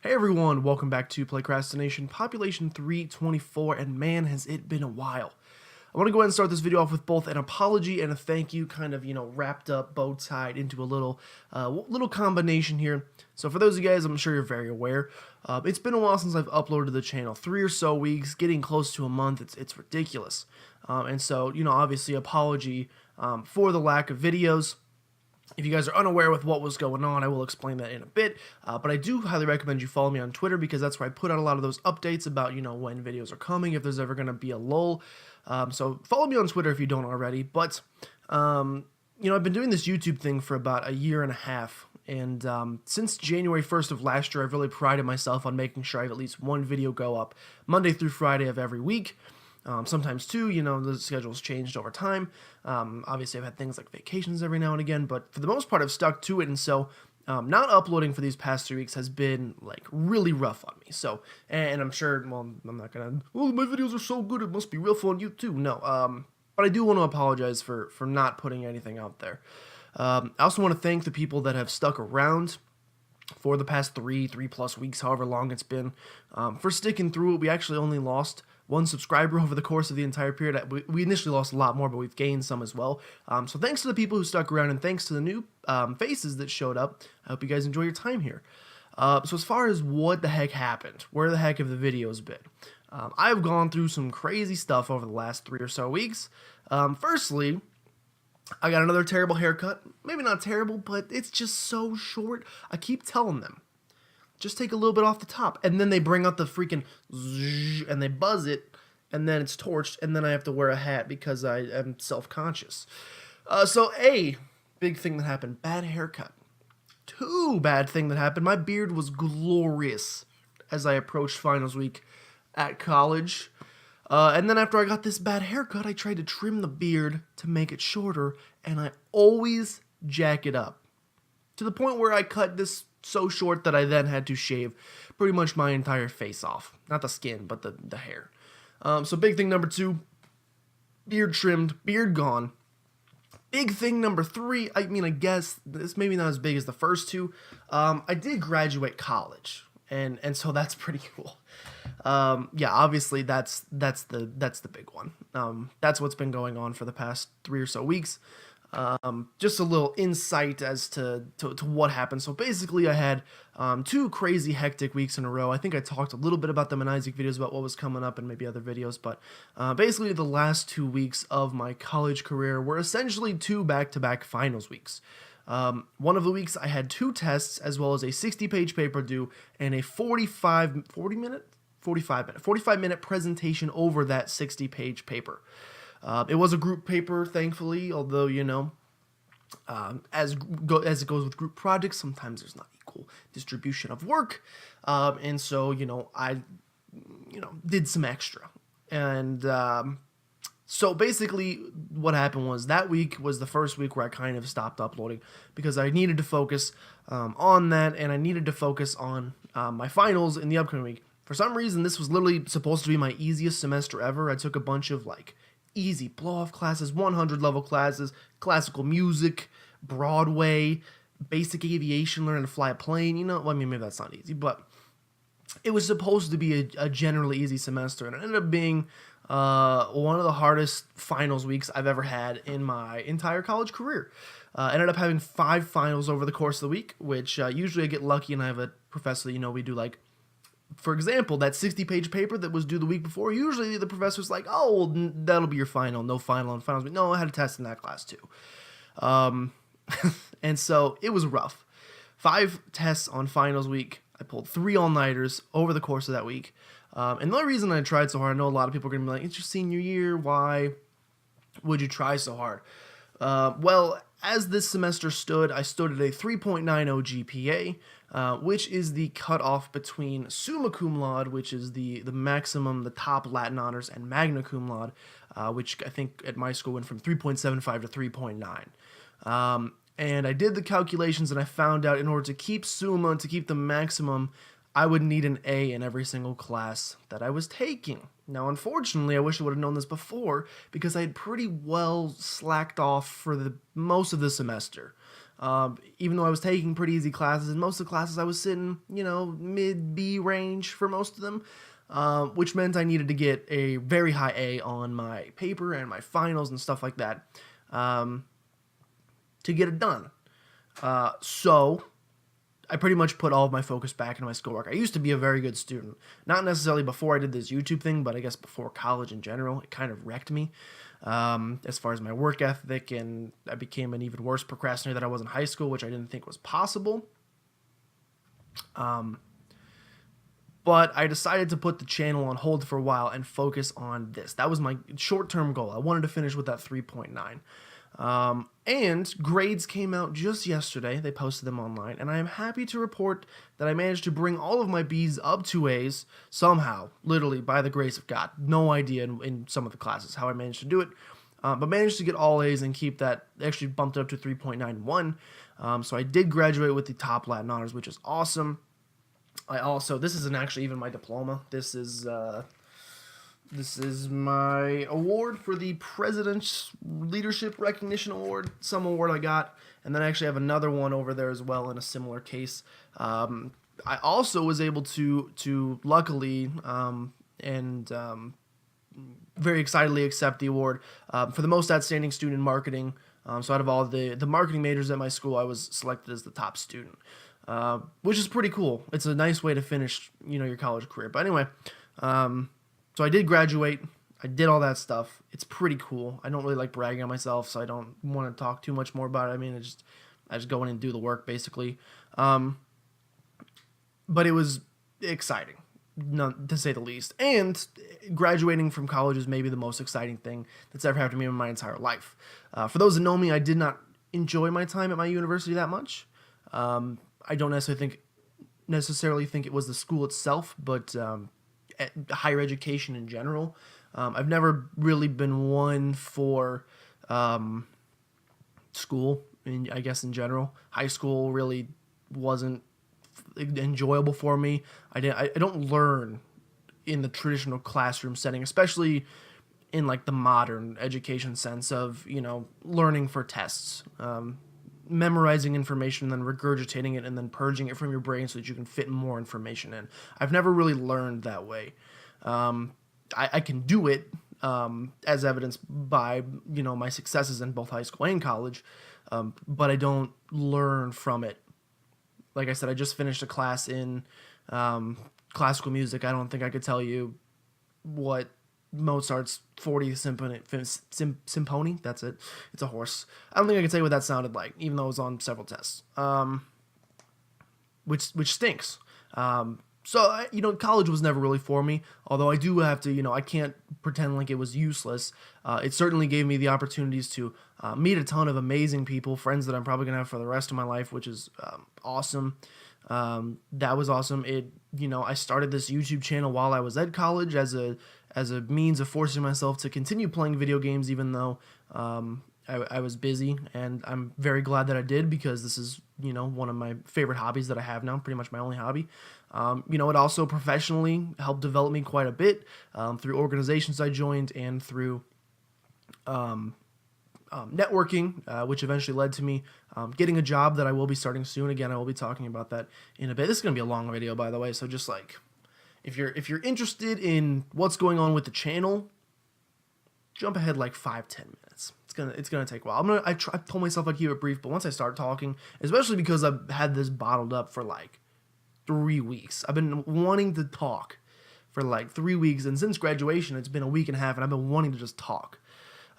Hey everyone, welcome back to Playcrastination, population 324, and man has it been a while. I want to go ahead and start this video off with both an apology and a thank you, kind of, wrapped up, bow tied into a little combination here. So for those of you guys, I'm sure you're very aware, it's been a while since I've uploaded to the channel, 3 or so weeks, getting close to a month, it's ridiculous. And so, obviously apology for the lack of videos. If you guys are unaware with what was going on, I will explain that in a bit, but I do highly recommend you follow me on Twitter because that's where I put out a lot of those updates about, when videos are coming, if there's ever going to be a lull. So follow me on Twitter if you don't already, but, I've been doing this YouTube thing for about a year and a half, and since January 1st of last year, I've really prided myself on making sure I have at least one video go up Monday through Friday of every week. Sometimes two, the schedule's changed over time. Obviously, I've had things like vacations every now and again, but for the most part, I've stuck to it. And so, not uploading for these past 3 weeks has been like really rough on me. So, and I'm sure, well, I'm not gonna, oh, my videos are so good, it must be real fun. You too. No, but I do want to apologize for not putting anything out there. I also want to thank the people that have stuck around for the past 3+ weeks, however long it's been, for sticking through it. We actually only lost one subscriber over the course of the entire period. We initially lost a lot more, but we've gained some as well. So thanks to the people who stuck around, and thanks to the new faces that showed up. I hope you guys enjoy your time here. So as far as what the heck happened, where the heck have the videos been? I've gone through some crazy stuff over the last 3 or so weeks. Firstly, I got another terrible haircut. Maybe not terrible, but it's just so short. I keep telling them, just take a little bit off the top. And then they bring out the freaking zzz, and they buzz it, and then it's torched, and then I have to wear a hat because I am self-conscious. So A, big thing that happened, bad haircut. Two, bad thing that happened, my beard was glorious as I approached finals week at college. And then after I got this bad haircut, I tried to trim the beard to make it shorter, and I always jack it up. To the point where I cut this so short that I then had to shave pretty much my entire face off. Not the skin, but the hair. So big thing number 2, beard trimmed, beard gone. Big thing number 3, I guess this maybe not as big as the first two. I did graduate college, and so that's pretty cool. Yeah, obviously that's the big one. That's what's been going on for the past 3 or so weeks. Just a little insight as to what happened. So basically I had 2 crazy hectic weeks in a row. I think I talked a little bit about them in Isaac videos about what was coming up and maybe other videos, but basically the last 2 weeks of my college career were essentially 2 back-to-back finals weeks. One of the weeks I had 2 tests as well as a 60-page paper due and a 45-minute presentation over that 60-page paper. It was a group paper, thankfully, although, as it goes with group projects, sometimes there's not equal distribution of work. And so, I, did some extra. And so basically what happened was that week was the first week where I kind of stopped uploading because I needed to focus on that, and I needed to focus on my finals in the upcoming week. For some reason, this was literally supposed to be my easiest semester ever. I took a bunch of, easy blow-off classes, 100 level classes, classical music, Broadway, basic aviation, learning to fly a plane, maybe that's not easy, but it was supposed to be a generally easy semester, and it ended up being one of the hardest finals weeks I've ever had in my entire college career. Ended up having 5 finals over the course of the week, which usually I get lucky and I have a professor, we do for example, that 60-page paper that was due the week before, usually the professor's like, oh, well, that'll be your final, no final on finals. But no, I had a test in that class too. And so it was rough. 5 tests on finals week. I pulled 3 all-nighters over the course of that week. And the only reason I tried so hard, I know a lot of people are going to be like, it's your senior year, why would you try so hard? Well, as this semester stood, I stood at a 3.90 GPA, which is the cutoff between summa cum laude, which is the maximum, the top Latin honors, and magna cum laude, which I think at my school went from 3.75 to 3.9. And I did the calculations, and I found out in order to keep summa, to keep the maximum, I would need an A in every single class that I was taking. Now, unfortunately, I wish I would have known this before because I had pretty well slacked off for the most of the semester. Even though I was taking pretty easy classes, and most of the classes I was sitting, mid B range for most of them, which meant I needed to get a very high A on my paper and my finals and stuff like that to get it done. So I pretty much put all of my focus back into my schoolwork. I used to be a very good student. Not necessarily before I did this YouTube thing, but I guess before college in general. It kind of wrecked me as far as my work ethic, and I became an even worse procrastinator than I was in high school, which I didn't think was possible. But I decided to put the channel on hold for a while and focus on this. That was my short-term goal. I wanted to finish with that 3.9. And grades came out just yesterday. They posted them online, and I am happy to report that I managed to bring all of my B's up to A's somehow, literally by the grace of God. No idea in some of the classes how I managed to do it, but managed to get all A's and keep that, actually bumped it up to 3.91. So I did graduate with the top Latin honors, which is awesome. This isn't actually even my diploma. This is my award for the President's Leadership Recognition Award, some award I got, and then I actually have another one over there as well in a similar case. I also was able to luckily very excitedly accept the award for the most outstanding student in marketing. So out of all the marketing majors at my school, I was selected as the top student, which is pretty cool. It's a nice way to finish, your college career. But anyway, so I did graduate. I did all that stuff. It's pretty cool. I don't really like bragging on myself, so I don't want to talk too much more about it. I mean, I just go in and do the work, basically. But it was exciting, to say the least. And graduating from college is maybe the most exciting thing that's ever happened to me in my entire life. For those that know me, I did not enjoy my time at my university that much. I don't necessarily think it was the school itself, but higher education in general. I've never really been one for school, I guess in general. High school really wasn't enjoyable for me. I don't learn in the traditional classroom setting, especially in like the modern education sense of, learning for tests. Memorizing information and then regurgitating it and then purging it from your brain so that you can fit more information in. I've never really learned that way. I can do it as evidenced by, my successes in both high school and college, but I don't learn from it. Like I said, I just finished a class in classical music. I don't think I could tell you what Mozart's 40th Symphony, that's it. It's a horse. I don't think I can tell you what that sounded like, even though it was on several tests, which stinks. So, college was never really for me, although I do have to, I can't pretend like it was useless. It certainly gave me the opportunities to meet a ton of amazing people, friends that I'm probably going to have for the rest of my life, which is awesome. That was awesome. I started this YouTube channel while I was at college as a means of forcing myself to continue playing video games, even though I was busy, and I'm very glad that I did, because this is, one of my favorite hobbies that I have now, pretty much my only hobby. It also professionally helped develop me quite a bit through organizations I joined and through networking, which eventually led to me getting a job that I will be starting soon. Again, I will be talking about that in a bit. This is going to be a long video, by the way, so just like, if you're interested in what's going on with the channel, jump ahead like 5-10 minutes. It's gonna take a while. I told myself I'd keep it brief, but once I start talking, especially because I've had this bottled up for like 3 weeks. I've been wanting to talk for like 3 weeks, and since graduation, it's been a week and a half, and I've been wanting to just talk.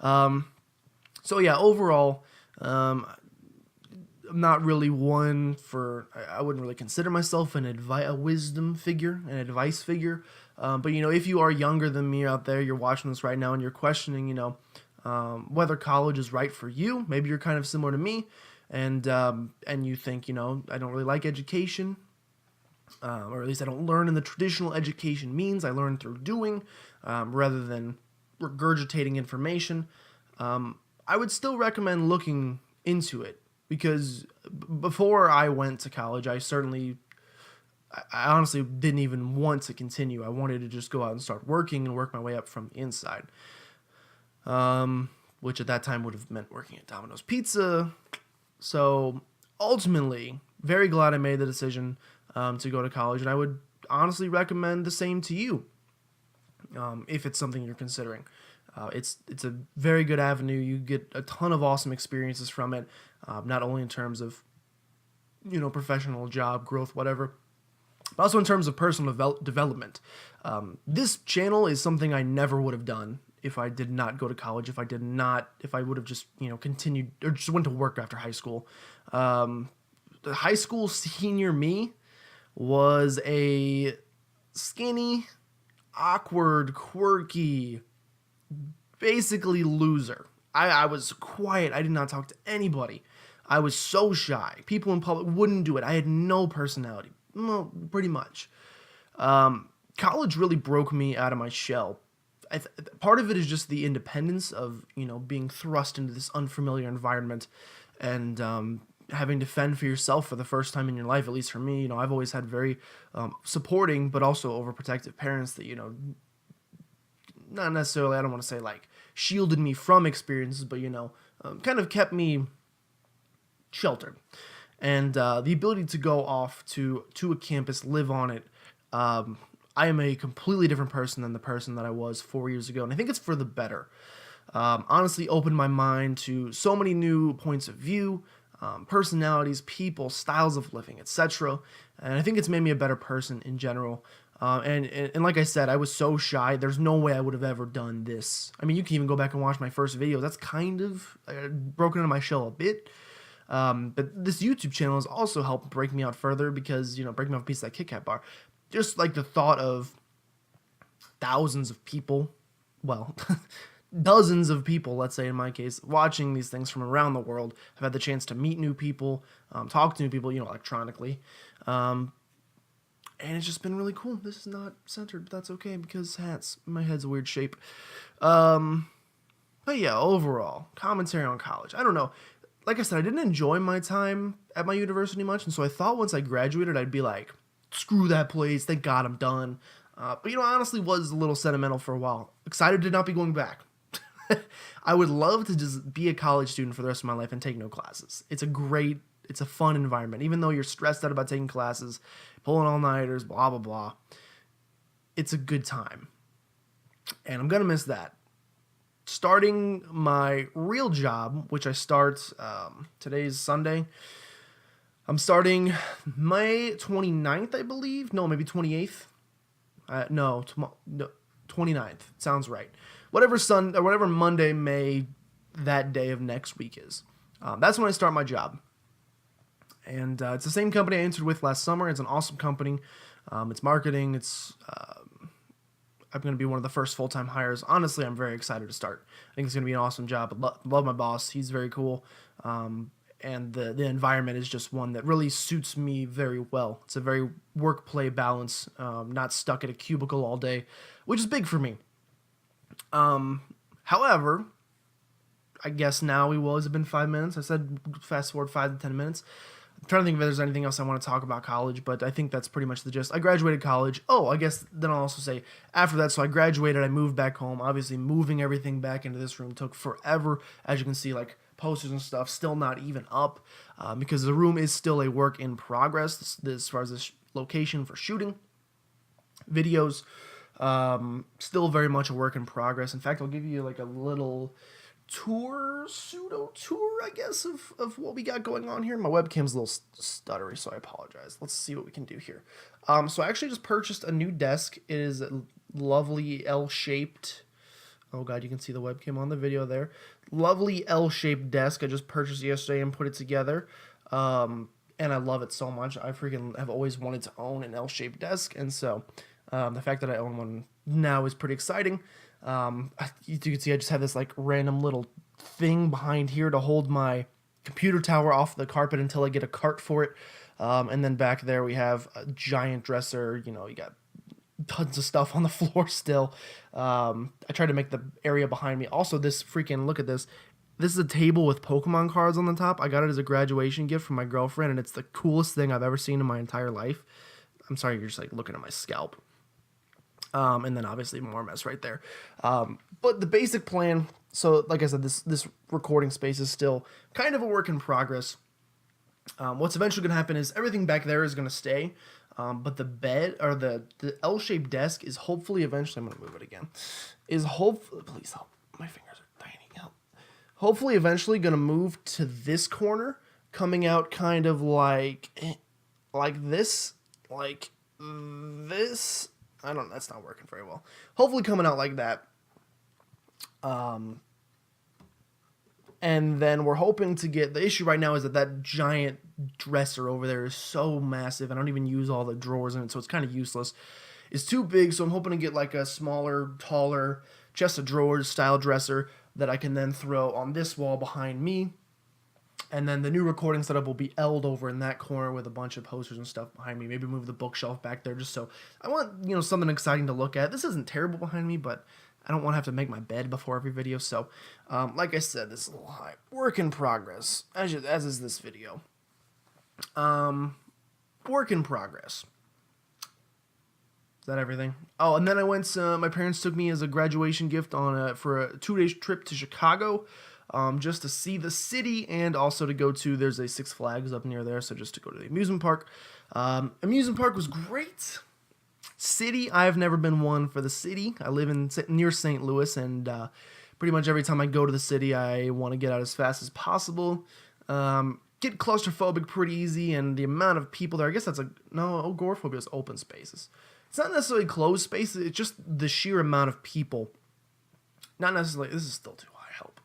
So yeah, overall, I'm not really one for, I wouldn't really consider myself a wisdom figure, an advice figure. But, if you are younger than me out there, you're watching this right now and you're questioning, whether college is right for you. Maybe you're kind of similar to me, and you think, I don't really like education, or at least I don't learn in the traditional education means. I learn through doing, rather than regurgitating information. I would still recommend looking into it, because before I went to college, I honestly didn't even want to continue. I wanted to just go out and start working and work my way up from the inside, which at that time would have meant working at Domino's Pizza. So ultimately, very glad I made the decision to go to college, and I would honestly recommend the same to you if it's something you're considering. It's a very good avenue. You get a ton of awesome experiences from it, not only in terms of professional job growth, whatever, but also in terms of personal development. This channel is something I never would have done if I did not go to college. If I would have just continued or just went to work after high school. The high school senior me was a skinny, awkward, quirky, basically loser. I was quiet. I did not talk to anybody. I was so shy. People in public wouldn't do it. I had no personality. Well, pretty much. College really broke me out of my shell. Part of it is just the independence of being thrust into this unfamiliar environment and having to fend for yourself for the first time in your life. At least for me, I've always had very supporting but also overprotective parents that not necessarily, I don't want to say like shielded me from experiences, but kind of kept me sheltered. And the ability to go off to a campus, live on it. I am a completely different person than the person that I was 4 years ago, and I think it's for the better. Honestly, opened my mind to so many new points of view, personalities, people, styles of living, etc. And I think it's made me a better person in general. And like I said, I was so shy. There's no way I would have ever done this. I mean, you can even go back and watch my first video. That's kind of broken into my shell a bit. But this YouTube channel has also helped break me out further because, breaking me off a piece of that Kit Kat bar. Just like the thought of thousands of people, well, dozens of people, let's say in my case, watching these things from around the world. I've had the chance to meet new people, talk to new people, electronically. And it's just been really cool. This is not centered, but that's okay because my head's a weird shape. But yeah, overall, commentary on college. I don't know. Like I said, I didn't enjoy my time at my university much, and so I thought once I graduated, I'd be like, screw that place, thank God I'm done. But I honestly was a little sentimental for a while. Excited to not be going back. I would love to just be a college student for the rest of my life and take no classes. It's a fun environment. Even though you're stressed out about taking classes, pulling all-nighters, blah, blah, blah. It's a good time. And I'm going to miss that. Starting my real job, which I start, today's Sunday. I'm starting May 29th, I believe. No, maybe 28th. No, 29th. Sounds right. Whatever Monday, May, that day of next week is. That's when I start my job. And it's the same company I entered with last summer. It's an awesome company. It's marketing. I'm going to be one of the first full-time hires. Honestly, I'm very excited to start. I think it's going to be an awesome job. I love my boss. He's very cool. And the environment is just one that really suits me very well. It's a very work-play balance, not stuck at a cubicle all day, which is big for me. However, I guess now we will. Has it been 5 minutes? I said fast forward 5 to 10 minutes. I'm trying to think if there's anything else I want to talk about college, but I think that's pretty much the gist. I graduated college. Oh, I guess then I'll also say after that, so I graduated, I moved back home. Obviously, moving everything back into this room took forever. As you can see, like posters and stuff still not even up because the room is still a work in progress as far as this location for shooting videos. Still very much a work in progress. In fact, I'll give you like a little pseudo tour, I guess, of what we got going on here. My webcam's a little stuttery, so I apologize. Let's see what we can do here. So I actually just purchased a new desk. It is a lovely L-shaped. Oh god, you can see the webcam on the video there. Lovely L-shaped desk I just purchased yesterday and put it together. And I love it so much. I freaking have always wanted to own an L-shaped desk, and so the fact that I own one now is pretty exciting. You can see I just have this like random little thing behind here to hold my computer tower off the carpet until I get a cart for it. And then back there we have a giant dresser. You got tons of stuff on the floor still. I tried to make the area behind me. Also, this freaking, look at this. This is a table with Pokemon cards on the top. I got it as a graduation gift from my girlfriend, and it's the coolest thing I've ever seen in my entire life. I'm sorry, you're just like looking at my scalp. And then obviously more mess right there. But the basic plan, so like I said, this recording space is still kind of a work in progress. What's eventually going to happen is everything back there is going to stay, but the bed or the L-shaped desk is hopefully eventually, I'm going to move it again, is hopefully, please help, my fingers are tiny, help. Hopefully eventually going to move to this corner, coming out kind of like this, like this. I don't, that's not working very well. Hopefully coming out like that. And then we're hoping to get, the issue right now is that that giant dresser over there is so massive. I don't even use all the drawers in it, so it's kind of useless. It's too big, so I'm hoping to get like a smaller, taller chest of drawers style dresser that I can then throw on this wall behind me. And then the new recording setup will be L'd over in that corner with a bunch of posters and stuff behind me. Maybe move the bookshelf back there just so I want, you know, something exciting to look at. This isn't terrible behind me, but I don't want to have to make my bed before every video. So, like I said, this is a little high. Work in progress, as is this video. Work in progress. Is that everything? Oh, and then I went, my parents took me as a graduation gift on for a 2-day trip to Chicago. Just to see the city and also to go to, there's a Six Flags up near there, so just to go to the amusement park. Amusement park was great. City, I've never been one for the city. I live near St. Louis, and pretty much every time I go to the city, I want to get out as fast as possible. Get claustrophobic pretty easy, and the amount of people there, I guess that's agoraphobia is open spaces. It's not necessarily closed spaces, it's just the sheer amount of people. Not necessarily, this is still too high, help.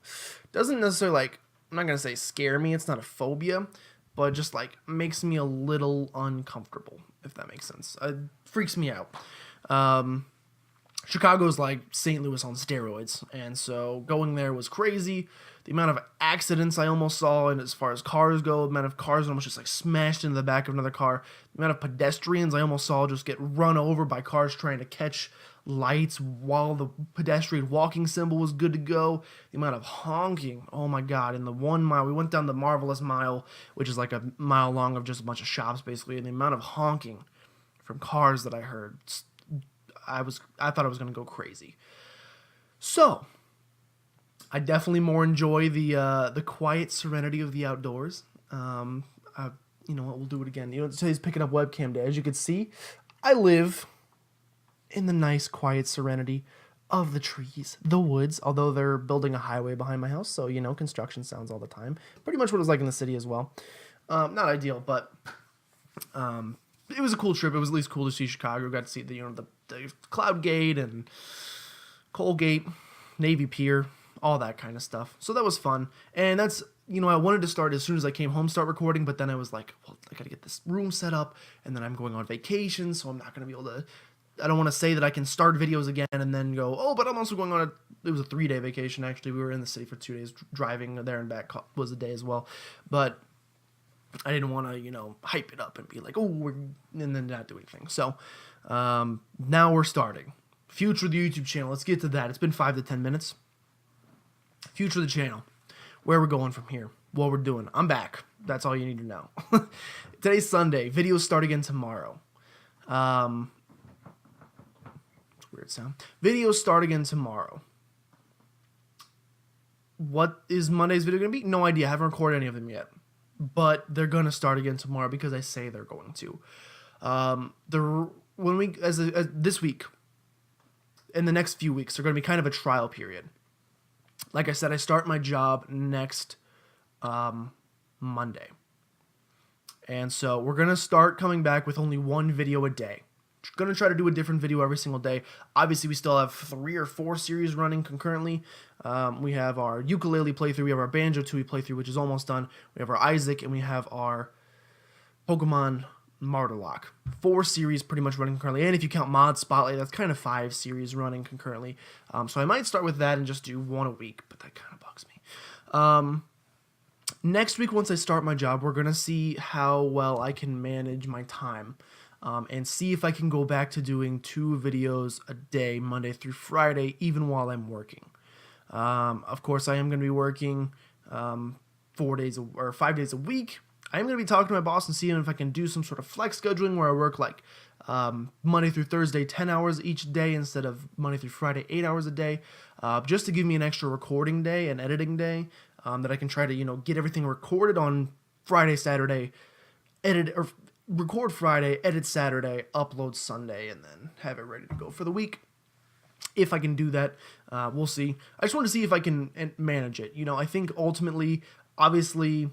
Doesn't necessarily, like, I'm not going to say scare me, it's not a phobia, but just, like, makes me a little uncomfortable, if that makes sense. It freaks me out. Chicago's like St. Louis on steroids, and so going there was crazy. The amount of accidents I almost saw, and as far as cars go, the amount of cars almost just like smashed into the back of another car. The amount of pedestrians I almost saw just get run over by cars trying to catch lights while the pedestrian walking symbol was good to go. The amount of honking, oh my god. In the 1 mile, we went down the Marvelous Mile, which is like a mile long of just a bunch of shops basically, and the amount of honking from cars that I heard, I thought I was going to go crazy. So, I definitely more enjoy the quiet serenity of the outdoors. You know what, we'll do it again. You know, today's picking up webcam day. As you can see, I live in the nice quiet serenity of the trees, the woods, although they're building a highway behind my house, so, you know, construction sounds all the time. Pretty much what it was like in the city as well. Not ideal, but it was a cool trip. It was at least cool to see Chicago. Got to see the Cloud Gate and Colgate, Navy Pier, all that kind of stuff. So that was fun. And that's, you know, I wanted to start as soon as I came home, start recording, but then I was like, well, I got to get this room set up, and then I'm going on vacation, so I'm not going to be able to, I don't want to say that I can start videos again and then go, oh, but I'm also going on it was a 3-day vacation, actually. We were in the city for 2 days, driving there and back was a day as well. But I didn't want to, you know, hype it up and be like, oh, and then not do anything. So now we're starting. Future of the YouTube channel. Let's get to that. It's been 5 to 10 minutes. Future of the channel. Where we're going from here. What we're doing. I'm back. That's all you need to know. Today's Sunday. Videos start again tomorrow. It's a weird sound. Videos start again tomorrow. What is Monday's video going to be? No idea. I haven't recorded any of them yet. But they're going to start again tomorrow because I say they're going to. This week, in the next few weeks, they're going to be kind of a trial period. Like I said, I start my job next Monday. And so we're going to start coming back with only 1 video a day. Going to try to do a different video every single day. Obviously, we still have 3 or 4 series running concurrently. We have our ukulele playthrough, we have our Banjo-Tooie playthrough, which is almost done. We have our Isaac, and we have our Pokemon Martlock. 4 series pretty much running concurrently. And if you count Mod Spotlight, that's kind of 5 series running concurrently. So I might start with that and just do 1 a week, but that kind of bugs me. Next week, once I start my job, we're going to see how well I can manage my time. And see if I can go back to doing 2 videos a day, Monday through Friday, even while I'm working. Of course, I am going to be working 5 days a week. I am going to be talking to my boss and seeing if I can do some sort of flex scheduling where I work like Monday through Thursday, 10 hours each day instead of Monday through Friday, 8 hours a day, just to give me an extra recording day and editing day that I can try to, you know, get everything recorded on Friday, Saturday, edit or record Friday, edit Saturday, upload Sunday, and then have it ready to go for the week. If I can do that, we'll see. I just want to see if I can manage it. I think ultimately, obviously,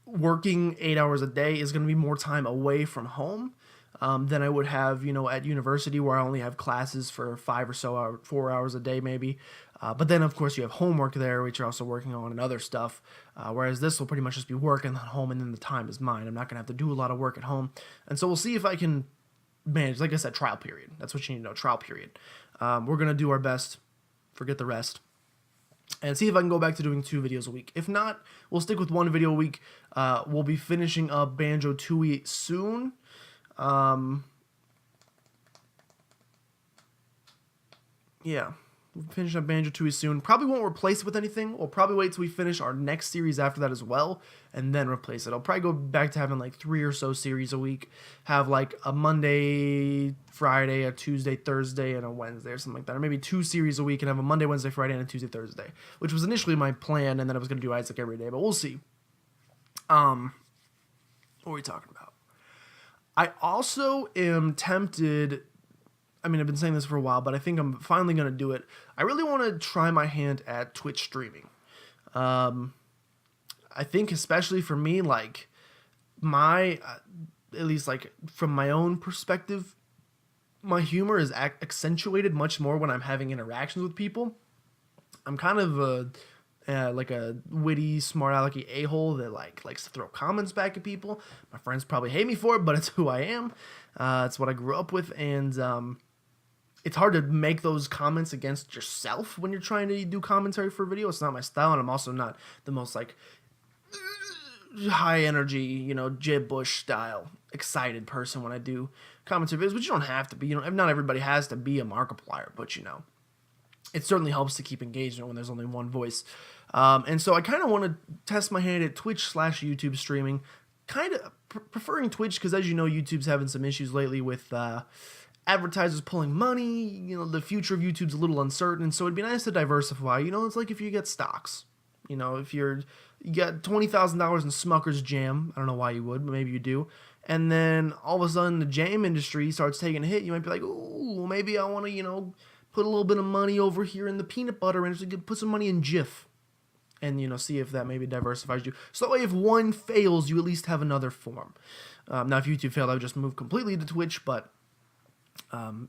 working 8 hours a day is going to be more time away from home than I would have, at university, where I only have classes for 4 hours a day maybe. But then, of course, you have homework there, which you're also working on, and other stuff. Whereas this will pretty much just be work and then home, and then the time is mine. I'm not going to have to do a lot of work at home. And so we'll see if I can manage. Like I said, trial period. That's what you need to know, trial period. We're going to do our best, forget the rest, and see if I can go back to doing 2 videos a week. If not, we'll stick with 1 video a week. We'll be finishing up Banjo-Tooie soon. Yeah, we'll finish up Banjo-Tooie soon. Probably won't replace it with anything. We'll probably wait till we finish our next series after that as well, and then replace it. I'll probably go back to having like 3 or so series a week. Have like a Monday, Friday, a Tuesday, Thursday, and a Wednesday or something like that. Or maybe 2 series a week and have a Monday, Wednesday, Friday, and a Tuesday, Thursday. Which was initially my plan, and then I was going to do Isaac every day, but we'll see. What are we talking about? I also am tempted. I mean, I've been saying this for a while, but I think I'm finally going to do it. I really want to try my hand at Twitch streaming. I think especially for me, like, at least like from my own perspective, my humor is accentuated much more when I'm having interactions with people. I'm kind of like a witty, smart alecky a-hole that likes to throw comments back at people. My friends probably hate me for it, but it's who I am. It's what I grew up with, and it's hard to make those comments against yourself when you're trying to do commentary for a video. It's not my style, and I'm also not the most like high energy, Jeb Bush style excited person when I do commentary videos, which you don't have to be. Not everybody has to be a Markiplier, but it certainly helps to keep engagement when there's only one voice. And so I kind of want to test my hand at Twitch/YouTube streaming, kind of preferring Twitch because, as you know, YouTube's having some issues lately with advertisers pulling money. The future of YouTube's a little uncertain, and so it'd be nice to diversify. It's like if you get stocks. If you got $20,000 in Smucker's Jam, I don't know why you would, but maybe you do, and then all of a sudden the jam industry starts taking a hit, you might be like, ooh, maybe I want to, put a little bit of money over here in the peanut butter industry, put some money in Jif, and, see if that maybe diversifies you. So that way, if one fails, you at least have another form. Now, if YouTube failed, I would just move completely to Twitch, but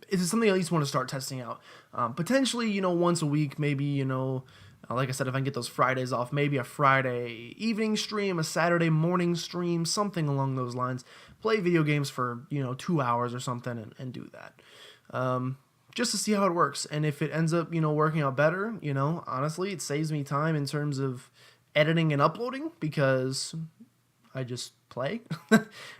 it's something I at least want to start testing out. Potentially, once a week, maybe, like I said, if I can get those Fridays off, maybe a Friday evening stream, a Saturday morning stream, something along those lines. Play video games for, 2 hours or something and do that. Just to see how it works. And if it ends up, working out better, honestly, it saves me time in terms of editing and uploading because I just play.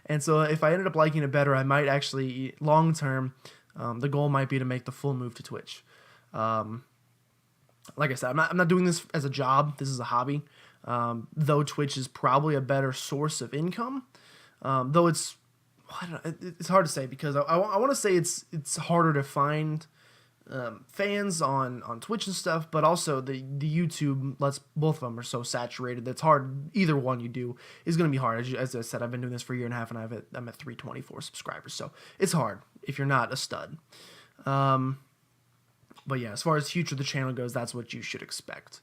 And so if I ended up liking it better, I might actually, long term, the goal might be to make the full move to Twitch. Like I said, I'm not doing this as a job. This is a hobby. Though Twitch is probably a better source of income. Though it's hard to say because I want to say it's harder to find fans on Twitch and stuff, but also the YouTube lets both of them are so saturated that's hard. Either one you do is going to be hard. As I said, I've been doing this for a year and a half, and I'm at 324 subscribers, so it's hard if you're not a stud. But yeah, as far as future of the channel goes, that's what you should expect.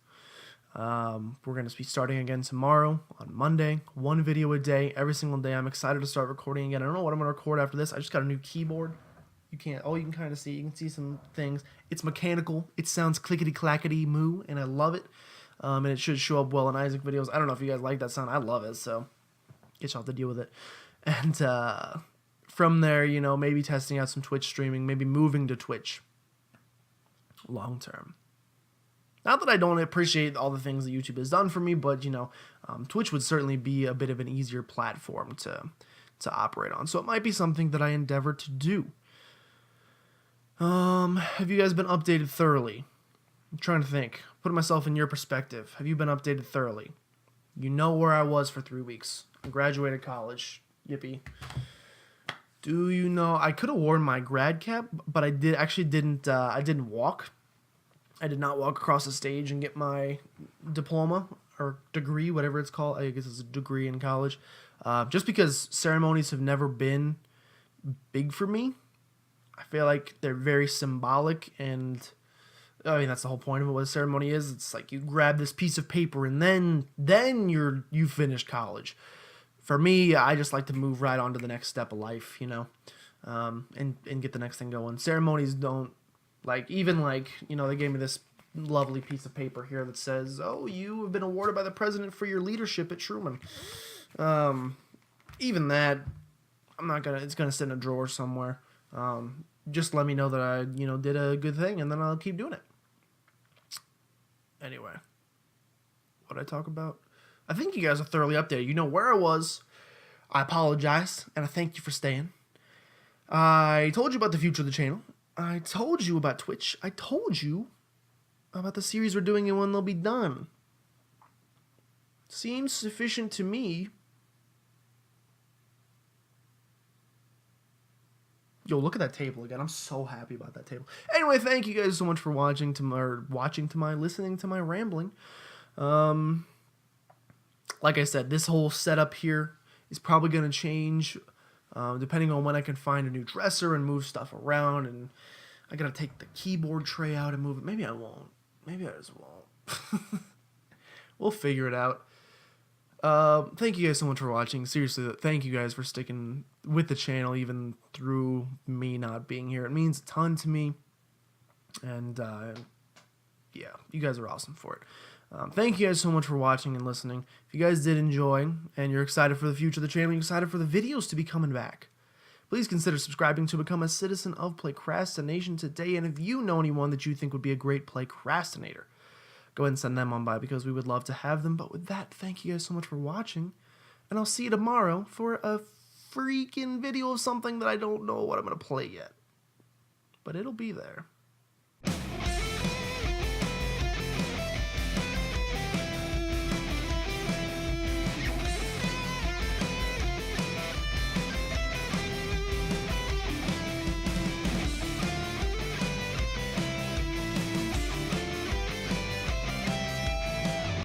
We're going to be starting again tomorrow on Monday, 1 video a day, every single day. I'm excited to start recording again. I don't know what I'm going to record after this. I just got a new keyboard. You can kind of see, you can see some things. It's mechanical. It sounds clickety-clackety moo, and I love it. And it should show up well in Isaac videos. I don't know if you guys like that sound. I love it, so get y'all to deal with it. And from there, maybe testing out some Twitch streaming, maybe moving to Twitch long term. Not that I don't appreciate all the things that YouTube has done for me, but, Twitch would certainly be a bit of an easier platform to operate on. So it might be something that I endeavor to do. Have you guys been updated thoroughly? I'm trying to think. Putting myself in your perspective. Have you been updated thoroughly? You know where I was for 3 weeks. I graduated college. Yippee. Do you know, I could have worn my grad cap, but I didn't walk. I did not walk across the stage and get my diploma or degree, whatever it's called. I guess it's a degree in college. Just because ceremonies have never been big for me. I feel like they're very symbolic, and I mean that's the whole point of it. What a ceremony is, it's like you grab this piece of paper and then you finish college. For me, I just like to move right on to the next step of life, and get the next thing going. Ceremonies don't even they gave me this lovely piece of paper here that says, "Oh, you have been awarded by the president for your leadership at Truman." Even that, it's gonna sit in a drawer somewhere. Just let me know that I, did a good thing, and then I'll keep doing it. Anyway, what did I talk about? I think you guys are thoroughly updated. You know where I was. I apologize, and I thank you for staying. I told you about the future of the channel. I told you about Twitch. I told you about the series we're doing and when they'll be done. Seems sufficient to me. Yo, look at that table again. I'm so happy about that table. Anyway, thank you guys so much for listening to my rambling. Like I said, this whole setup here is probably going to change depending on when I can find a new dresser and move stuff around. And I got to take the keyboard tray out and move it. Maybe I won't. Maybe I just won't. We'll figure it out. Thank you guys so much for watching. Seriously, thank you guys for sticking with the channel even through me not being here. It means a ton to me. And, yeah, you guys are awesome for it. Thank you guys so much for watching and listening. If you guys did enjoy and you're excited for the future of the channel, you're excited for the videos to be coming back, please consider subscribing to become a citizen of Playcrastination today. And if you know anyone that you think would be a great Playcrastinator, go ahead and send them on by, because we would love to have them. But with that, thank you guys so much for watching, and I'll see you tomorrow for a freaking video of something that I don't know what I'm going to play yet. But it'll be there.